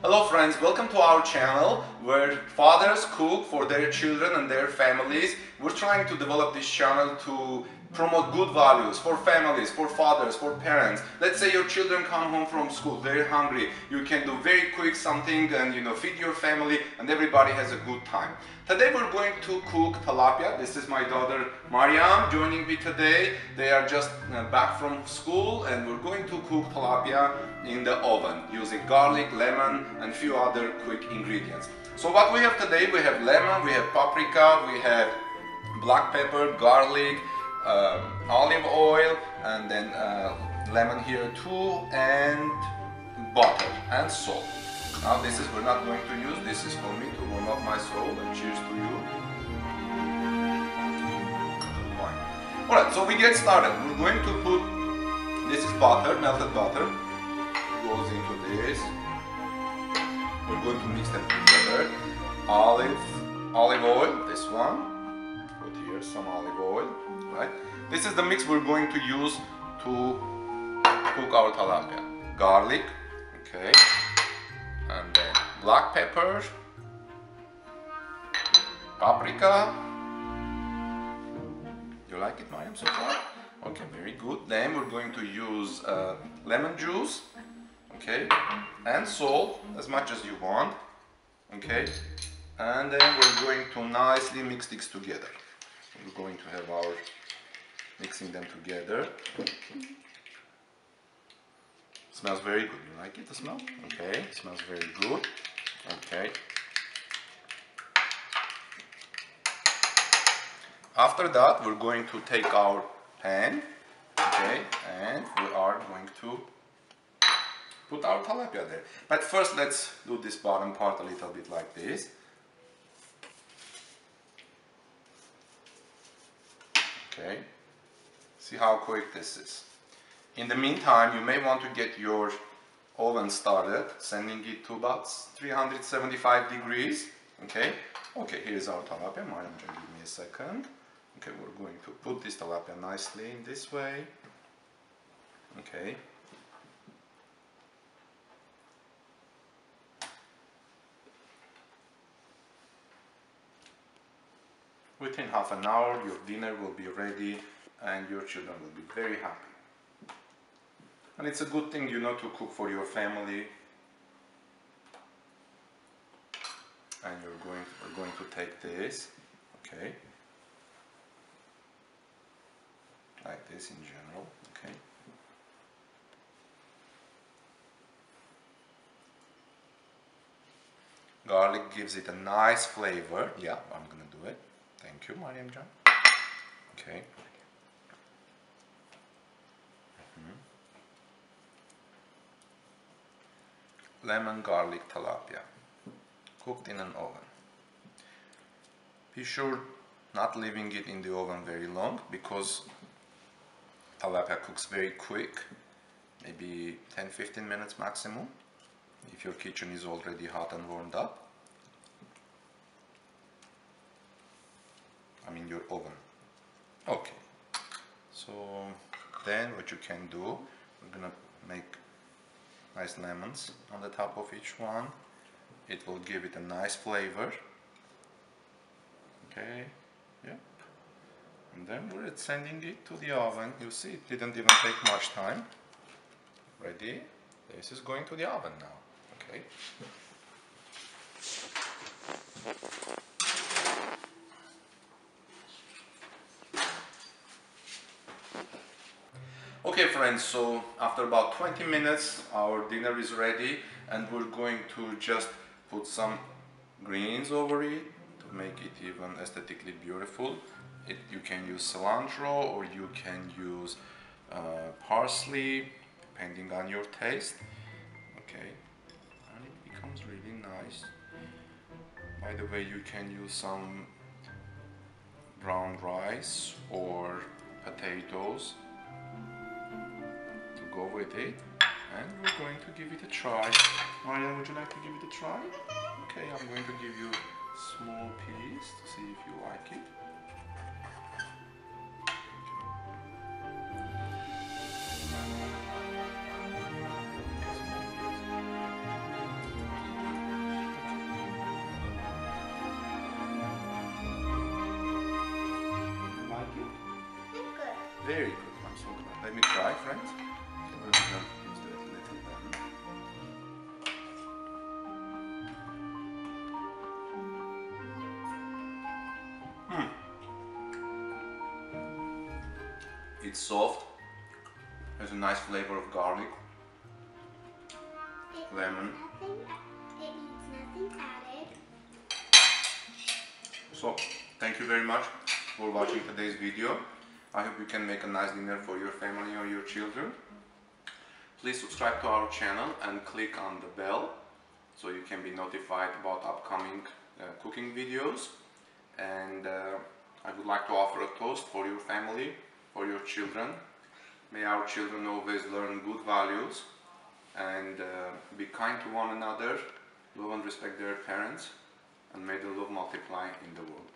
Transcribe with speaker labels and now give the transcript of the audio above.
Speaker 1: Hello friends, welcome to our channel where fathers cook for their children and their families. We're trying to develop this channel to promote good values for families, for fathers, for parents. Let's say your children come home from school, they're hungry. You can do very quick something and feed your family and everybody has a good time. Today we're going to cook tilapia. This is my daughter Mariam joining me today. They are just back from school and we're going to cook tilapia in the oven using garlic, lemon and few other quick ingredients. So what we have today, we have lemon, we have paprika, we have black pepper, garlic, olive oil, and then lemon here too, and butter and salt. Now this is, we're not going to use, this is for me to warm up my soul, and cheers to you. Fine. Alright, so we get started. We're going to put, this is butter, melted butter, goes into this. We're going to mix them together. Olive oil, this one. Put here some olive oil, right? This is the mix we're going to use to cook our tilapia. Garlic, okay, and then black pepper, paprika. You like it, Mariam, so far? Okay, very good. Then we're going to use lemon juice, okay, and salt as much as you want, okay, and then we're going to nicely mix these together. We're going to have our mixing them together. Smells very good. You like it, the smell? Okay, smells very good. Okay. After that, we're going to take our pan, okay, and we are going to put our tilapia there. But first, let's do this bottom part a little bit like this. Okay. See how quick this is. In the meantime, you may want to get your oven started, sending it to about 375 degrees. Okay. Okay, here's our tilapia. Mariam, give me a second. Okay, we're going to put this tilapia nicely in this way. Okay. Within half an hour, your dinner will be ready and your children will be very happy. And it's a good thing, to cook for your family. And we're going to take this, okay, like this in general, okay. Garlic gives it a nice flavor. Yeah, I'm gonna do it. Thank you, Mariam Jan. Okay. Lemon garlic tilapia, cooked in an oven. Be sure not leaving it in the oven very long because tilapia cooks very quick, maybe 10-15 minutes maximum, if your kitchen is already hot and warmed up. I mean your oven. Okay, so then what you can do, we're gonna make nice lemons on the top of each one. It will give it a nice flavor. Okay, yeah. And then we're sending it to the oven. You see, it didn't even take much time. Ready? This is going to the oven now. Okay. Okay friends, so after about 20 minutes our dinner is ready and we're going to just put some greens over it to make it even aesthetically beautiful. You can use cilantro or you can use parsley, depending on your taste. Okay, and it becomes really nice. By the way, you can use some brown rice or potatoes go with it, and we're going to give it a try. Mariam, would you like to give it a try? Okay, I'm going to give you a small piece to see if you like it. Very good. I'm so glad. Let me try, friends. So we're gonna use that little lemon. It's soft. Has a nice flavor of garlic, lemon.
Speaker 2: It needs nothing added.
Speaker 1: So, thank you very much for watching today's video. I hope you can make a nice dinner for your family or your children. Please subscribe to our channel and click on the bell so you can be notified about upcoming cooking videos. And I would like to offer a toast for your family, for your children. May our children always learn good values and be kind to one another, love and respect their parents, and may the love multiply in the world.